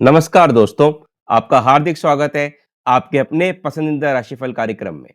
नमस्कार दोस्तों, आपका हार्दिक स्वागत है आपके अपने पसंदीदा राशिफल कार्यक्रम में।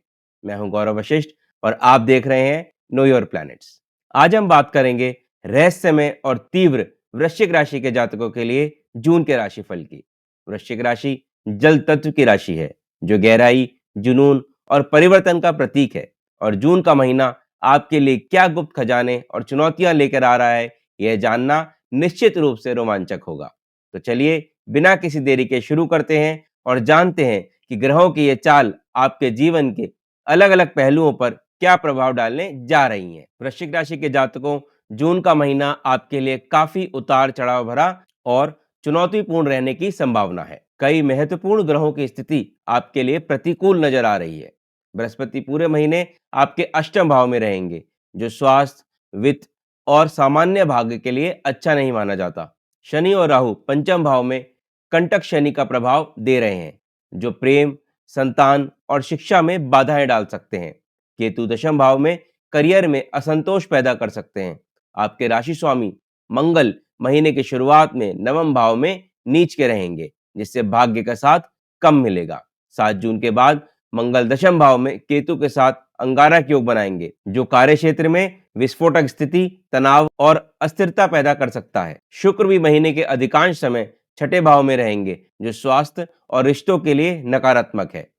मैं हूं गौरव वशिष्ठ और आप देख रहे हैं नो योर प्लैनेट्स। आज हम बात करेंगे रहस्यमय और तीव्र वृश्चिक राशि के जातकों के लिए जून के राशिफल की। वृश्चिक राशि जल तत्व की राशि है जो गहराई, जुनून और परिवर्तन का प्रतीक है। और जून का महीना आपके लिए क्या गुप्त खजाने और चुनौतियां लेकर आ रहा है, यह जानना निश्चित रूप से रोमांचक होगा। तो चलिए बिना किसी देरी के शुरू करते हैं और जानते हैं कि ग्रहों की ये चाल आपके जीवन के अलग-अलग पहलुओं पर क्या प्रभाव डालने जा रही हैं। वृश्चिक राशि के जातकों, जून का महीना आपके लिए काफी उतार-चढ़ाव भरा और चुनौतीपूर्ण रहने की संभावना है। कई महत्वपूर्ण ग्रहों की स्थिति आपके लिए प्रतिकूल नजर आ रही है। बृहस्पति पूरे महीने आपके अष्टम भाव में रहेंगे, जो स्वास्थ्य, वित्त और सामान्य भाग्य के लिए अच्छा नहीं माना जाता। शनि और राहु पंचम भाव में कंटक शनि का प्रभाव दे रहे हैं, जो प्रेम, संतान और शिक्षा में बाधाएं डाल सकते हैं। केतु दशम भाव में करियर में असंतोष पैदा कर सकते हैं। आपके राशि स्वामी मंगल महीने की शुरुआत में नवम भाव में नीच के रहेंगे, जिससे भाग्य का साथ कम मिलेगा। 7 जून के बाद मंगल दशम भाव में केतु के साथ अंगारक योग बनाएंगे, जो कार्य क्षेत्र में विस्फोटक स्थिति, तनाव और अस्थिरता पैदा कर सकता है। शुक्र भी महीने के अधिकांश समय छठे भाव में रहेंगे, जो स्वास्थ्य और रिश्तों के लिए नकारात्मक है।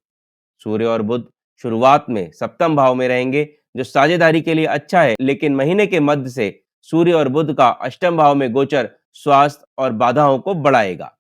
सूर्य और बुध शुरुआत में सप्तम भाव में रहेंगे, जो साझेदारी के लिए अच्छा है, लेकिन महीने के मध्य से सूर्य और बुध का अष्टम भाव में गोचर स्वास्थ्य और बाधाओं को बढ़ाएगा।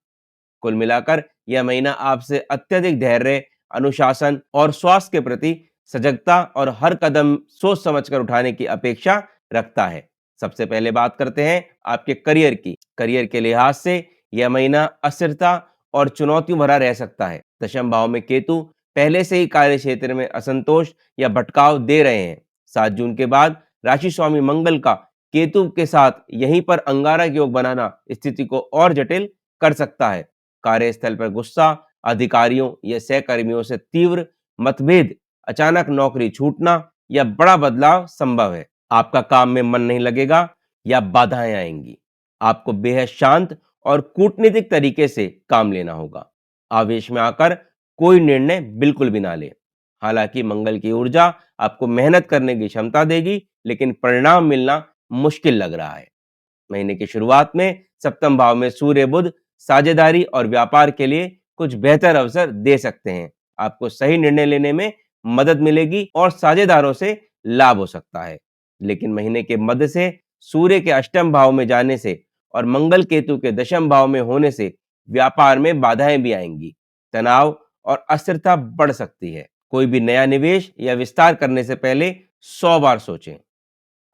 कुल मिलाकर यह महीना आपसे अत्यधिक धैर्य, अनुशासन और स्वास्थ्य के प्रति सजगता और हर कदम सोच समझकर उठाने की अपेक्षा रखता है। सबसे पहले बात करते हैं आपके करियर की। करियर के लिहाज से यह महीना अस्थिरता और चुनौतियों भरा रह सकता है। दशम भाव में केतु पहले से ही कार्य क्षेत्र में असंतोष या भटकाव दे रहे हैं। 7 जून के बाद राशि स्वामी मंगल का केतु के साथ यहीं पर अंगारक योग बनाना स्थिति को और जटिल कर सकता है। कार्यस्थल पर गुस्सा, अधिकारियों या सहकर्मियों से तीव्र मतभेद, अचानक नौकरी छूटना या बड़ा बदलाव संभव है। आपका काम में मन नहीं लगेगा या बाधाएं आएंगी। आपको बेहद शांत और कूटनीतिक तरीके से काम लेना होगा। आवेश में आकर कोई निर्णय बिल्कुल भी ना ले। हालांकि मंगल की ऊर्जा आपको मेहनत करने की क्षमता देगी, लेकिन परिणाम मिलना मुश्किल लग रहा है। महीने की शुरुआत में सप्तम भाव में सूर्य बुध साझेदारी और व्यापार के लिए कुछ बेहतर अवसर दे सकते हैं। आपको सही निर्णय लेने में मदद मिलेगी और साझेदारों से लाभ हो सकता है। लेकिन महीने के मध्य से सूर्य के अष्टम भाव में जाने से और मंगल केतु के दशम भाव में होने से व्यापार में बाधाएं भी आएंगी। तनाव और अस्थिरता बढ़ सकती है। कोई भी नया निवेश या विस्तार करने से पहले 100 बार सोचें।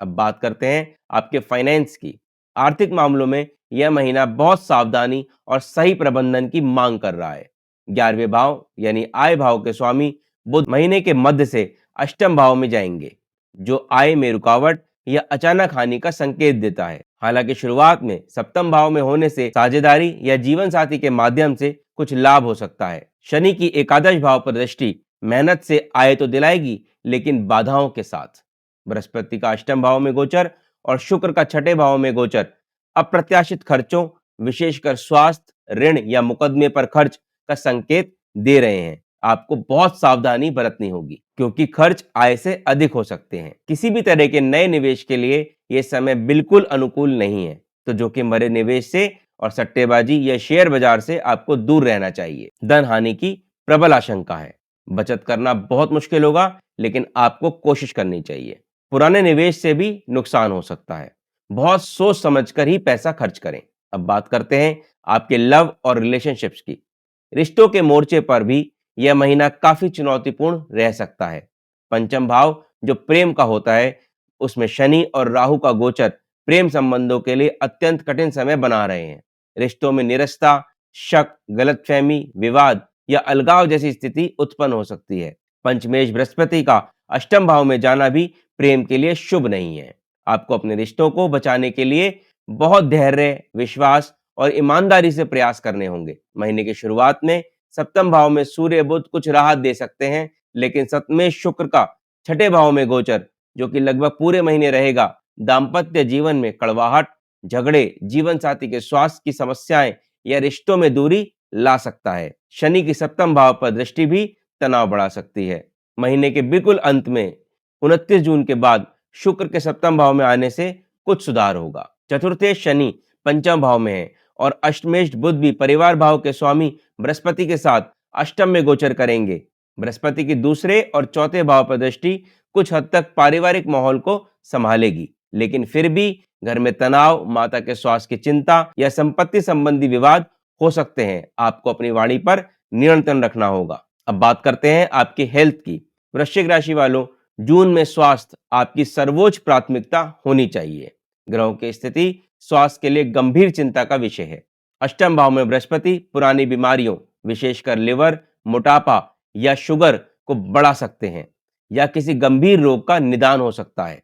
अब बात करते हैं आपके फाइनेंस की। आर्थिक मामलों में यह महीना बहुत सावधानी और सही प्रबंधन की मांग कर रहा है। 11वें भाव यानी आय भाव के स्वामी बुध महीने के मध्य से अष्टम भाव में जाएंगे, जो आय में रुकावट या अचानक हानि का संकेत देता है। हालांकि शुरुआत में सप्तम भाव में होने से साझेदारी या जीवन साथी के माध्यम से कुछ लाभ हो सकता है। शनि की एकादश भाव पर दृष्टि मेहनत से आय तो दिलाएगी, लेकिन बाधाओं के साथ। बृहस्पति का अष्टम भाव में गोचर और शुक्र का छठे भाव में गोचर अप्रत्याशित खर्चों, विशेषकर स्वास्थ्य, ऋण या मुकदमे पर खर्च का संकेत दे रहे हैं। आपको बहुत सावधानी बरतनी होगी, क्योंकि खर्च आय से अधिक हो सकते हैं। किसी भी तरह के नए निवेश के लिए यह समय बिल्कुल अनुकूल नहीं है, तो जोखिम भरे निवेश से और सट्टेबाजी या शेयर बाजार से आपको दूर रहना चाहिए। धन हानि की प्रबल आशंका है। बचत करना बहुत मुश्किल होगा, लेकिन आपको कोशिश करनी चाहिए। पुराने निवेश से भी नुकसान हो सकता है। बहुत सोच समझकर ही पैसा खर्च करें। अब बात करते हैं आपके लव और रिलेशनशिप्स की। रिश्तों के मोर्चे पर भी यह महीना काफी चुनौतीपूर्ण रह सकता है। पंचम भाव जो प्रेम का होता है, उसमें शनि और राहु का गोचर प्रेम संबंधों के लिए अत्यंत कठिन समय बना रहे हैं। रिश्तों में निरस्ता, शक, गलतफहमी, विवाद या अलगाव जैसी स्थिति उत्पन्न हो सकती है। पंचमेश बृहस्पति का अष्टम भाव में जाना भी प्रेम के लिए शुभ नहीं है। आपको अपने रिश्तों को बचाने के लिए बहुत धैर्य, विश्वास और ईमानदारी से प्रयास करने होंगे। महीने की शुरुआत में सप्तम भाव में सूर्य बुध कुछ राहत दे सकते हैं, लेकिन सप्तमेश शुक्र का छठे भाव में गोचर, जो कि लगभग पूरे महीने रहेगा, दाम्पत्य जीवन में कड़वाहट, झगड़े, जीवन साथी के स्वास्थ्य की समस्याएं या रिश्तों में दूरी ला सकता है। शनि की सप्तम भाव पर दृष्टि भी तनाव बढ़ा सकती है। महीने के बिल्कुल अंत में 29 जून के बाद शुक्र के सप्तम भाव में आने से कुछ सुधार होगा। चतुर्थेश शनि पंचम भाव में है और अष्टमेश बुध भी परिवार भाव के स्वामी बृहस्पति के साथ अष्टम में गोचर करेंगे। बृहस्पति की दूसरे और चौथे भाव पर दृष्टि कुछ हद तक पारिवारिक माहौल को संभालेगी, लेकिन फिर भी घर में तनाव, माता के स्वास्थ्य की चिंता या संपत्ति संबंधी विवाद हो सकते हैं। आपको अपनी वाणी पर नियंत्रण रखना होगा। अब बात करते हैं आपकी हेल्थ की। वृश्चिक राशि वालों, जून में स्वास्थ्य आपकी सर्वोच्च प्राथमिकता होनी चाहिए। ग्रहों की स्थिति स्वास्थ्य के लिए गंभीर चिंता का विषय है। अष्टम भाव में बृहस्पति पुरानी बीमारियों, विशेषकर लिवर, मोटापा या शुगर को बढ़ा सकते हैं या किसी गंभीर रोग का निदान हो सकता है।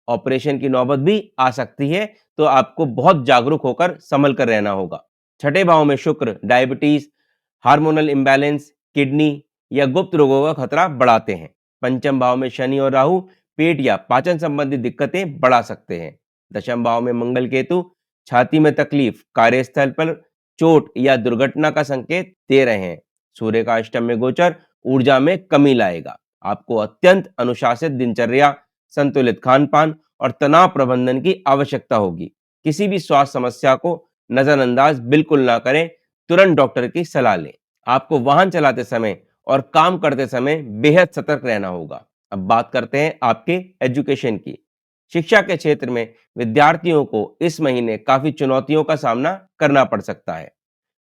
ऑपरेशन की नौबत भी आ सकती है, तो आपको बहुत जागरूक होकर संभल कर रहना होगा। छठे भाव में शुक्र डायबिटीज, हार्मोनल इंबैलेंस, किडनी या गुप्त रोगों का खतरा बढ़ाते हैं। पंचम भाव में शनि और राहु पेट या पाचन संबंधी दिक्कतें बढ़ा सकते हैं। दशम भाव में मंगल केतु छाती में तकलीफ, कार्यस्थल पर चोट या दुर्घटना का संकेत दे रहे हैं। सूर्य का अष्टम में गोचर ऊर्जा में कमी लाएगा। आपको अत्यंत अनुशासित दिनचर्या, संतुलित खान-पान और तनाव प्रबंधन की आवश्यकता होगी। किसी भी स्वास्थ्य समस्या को नजरअंदाज बिल्कुल ना करें, तुरंत डॉक्टर की सलाह लें। आपको वाहन चलाते समय और काम करते समय बेहद सतर्क रहना होगा। अब बात करते हैं आपके एजुकेशन की। शिक्षा के क्षेत्र में विद्यार्थियों को इस महीने काफी चुनौतियों का सामना करना पड़ सकता है।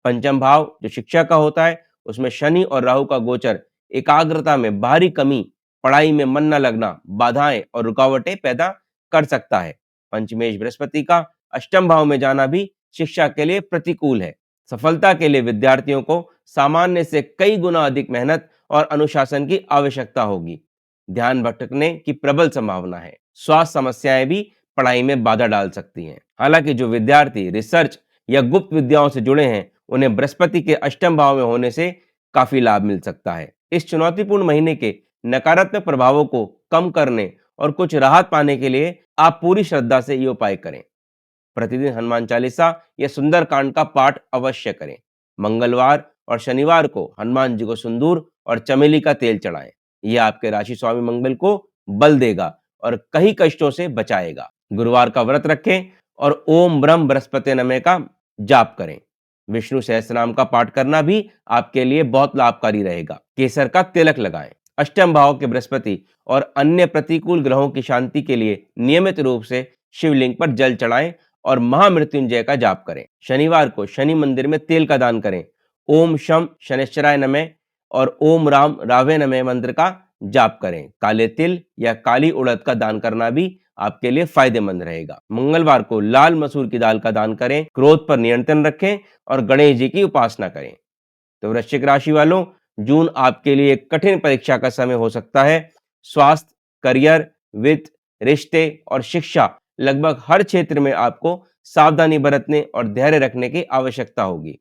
पंचम भाव जो शिक्षा का होता है, उसमें शनि और राहु का गोचर एकाग्रता में भारी कमी, पढ़ाई में मन न लगना, बाधाएं और रुकावटें पैदा कर सकता है। पंचमेश बृहस्पति का अष्टम भाव में जाना भी शिक्षा के लिए प्रतिकूल है। सफलता के लिए विद्यार्थियों को सामान्य से कई गुना अधिक मेहनत और अनुशासन की आवश्यकता होगी। ध्यान भटकने की प्रबल संभावना है। स्वास्थ्य समस्याएं भी पढ़ाई में बाधा डाल सकती हैं। हालांकि जो विद्यार्थी रिसर्च या गुप्त विद्याओं से जुड़े हैं, उन्हें बृहस्पति के अष्टम भाव में होने से काफी लाभ मिल सकता है। इस चुनौतीपूर्ण महीने के नकारात्मक प्रभावों को कम करने और कुछ राहत पाने के लिए आप पूरी श्रद्धा से ये उपाय करें। प्रतिदिन हनुमान चालीसा या सुंदरकांड का पाठ अवश्य करें। मंगलवार और शनिवार को हनुमान जी को सिंदूर और चमेली का तेल चढ़ाएं। यह आपके राशि स्वामी मंगल को बल देगा और कई कष्टों से बचाएगा। गुरुवार का व्रत रखें और ओम ब्रह्म बृहस्पति नमः का जाप करें। विष्णु सहस्त्रनाम का पाठ करना भी आपके लिए बहुत लाभकारी रहेगा। केसर का तिलक लगाएं। अष्टम भाव के बृहस्पति और अन्य प्रतिकूल ग्रहों की शांति के लिए नियमित रूप से शिवलिंग पर जल चढ़ाएं और महामृत्युंजय का जाप करें। शनिवार को शनि मंदिर में तेल का दान करें। ओम शम शनिश्चराय नमः और ओम राम रावे नमः मंत्र का जाप करें। काले तिल या काली उड़द का दान करना भी आपके लिए फायदेमंद रहेगा। मंगलवार को लाल मसूर की दाल का दान करें। क्रोध पर नियंत्रण रखें और गणेश जी की उपासना करें। तो वृश्चिक राशि वालों, जून आपके लिए एक कठिन परीक्षा का समय हो सकता है। स्वास्थ्य, करियर, वित्त, रिश्ते और शिक्षा, लगभग हर क्षेत्र में आपको सावधानी बरतने और धैर्य रखने की आवश्यकता होगी।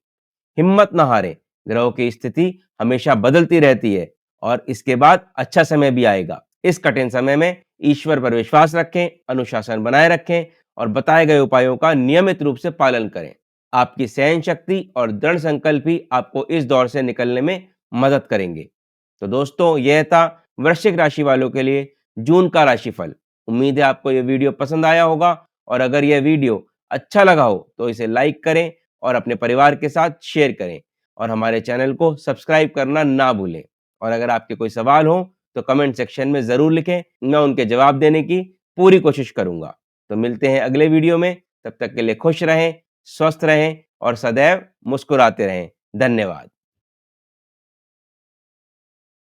हिम्मत न हारें, ग्रहों की स्थिति हमेशा बदलती रहती है और इसके बाद अच्छा समय भी आएगा। इस कठिन समय में ईश्वर पर विश्वास रखें, अनुशासन बनाए रखें और बताए गए उपायों का नियमित रूप से पालन करें। आपकी सहन शक्ति और दृढ़ संकल्प ही आपको इस दौर से निकलने में मदद करेंगे। तो दोस्तों, यह था वृश्चिक राशि वालों के लिए जून का राशिफल। उम्मीद है आपको यह वीडियो पसंद आया होगा और अगर यह वीडियो अच्छा लगा हो तो इसे लाइक करें और अपने परिवार के साथ शेयर करें और हमारे चैनल को सब्सक्राइब करना ना भूलें। और अगर आपके कोई सवाल हो तो कमेंट सेक्शन में जरूर लिखें, मैं उनके जवाब देने की पूरी कोशिश करूंगा। तो मिलते हैं अगले वीडियो में, तब तक के लिए खुश रहें, स्वस्थ रहें और सदैव मुस्कुराते रहें। धन्यवाद।